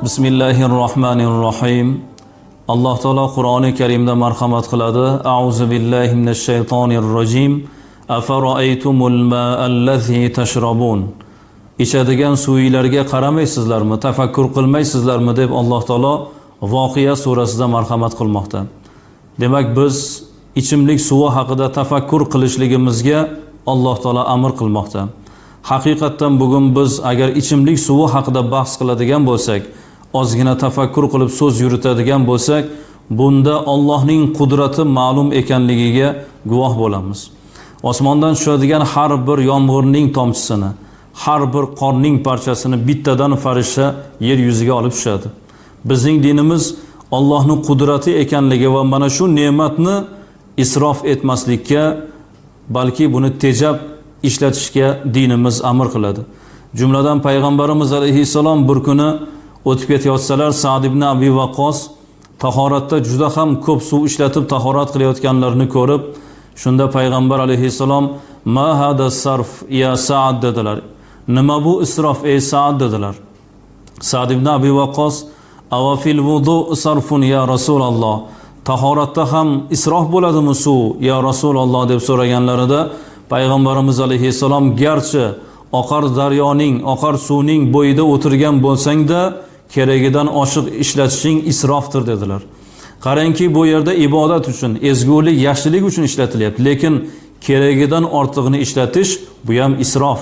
Bismillahirrohmanirrohim. Alloh taolo Qur'oni Karimda marhamat qiladi. A'uzu billahi minash shaytonirrojim. Afara'aytumul ma'allazi tashrabun. Ichadigan suvlarga qaramaysizlarmi, tafakkur qilmaysizlarmi deb Alloh taolo Voqea surasida marhamat qilmoqda. Demak, biz ichimlik suvi haqida tafakkur qilishligimizga Alloh taolo amr qilmoqda. Haqiqatan bugun biz agar ichimlik suvi haqida bahs qiladigan bo'lsak, ozgina tafakkur qilib so'z yuritadigan bo'lsak, bunda Allohning qudrati ma'lum ekanligiga guvoh bo'lamiz. Osmondan tushadigan har bir yomg'irning tomchisini, har bir qorning parchasini bittadan farishta yer yuziga olib tushadi. Bizning dinimiz Allohning qudrati ekanligi va mana shu ne'matni isrof etmaslikka, balki buni tejab ishlatishga dinimiz amr qiladi. Jumladan payg'ambarimiz alayhissalom bir kuni o'tib ketayotsalar, Sa'd ibn Abi Waqqos tahoratda juda ham ko'p suv ishlatib tahorat qilayotganlarini ko'rib, shunda payg'ambar alayhissalom "Ma hada sarf ya Sa'd" dedilar. "Nima bu isrof ey Sa'd" dedilar. Sa'd ibn Abi Waqqos "Ava fil wudu sarfun ya Rasululloh" tahoratda ham isrof bo'ladimi suv ya Rasululloh deb so'raganlarida payg'ambarimiz alayhissalom garchi oqar daryoning, oqar suvning bo'yida o'tirgan bo'lsang-da, keragidan oshiq ishlatishing isrofdir dedilar. Qarangki, bu yerda ibodat uchun, ezgulik, yaxshilik uchun ishlatilyapti, lekin keragidan ortig'ini ishlatish bu ham isrof.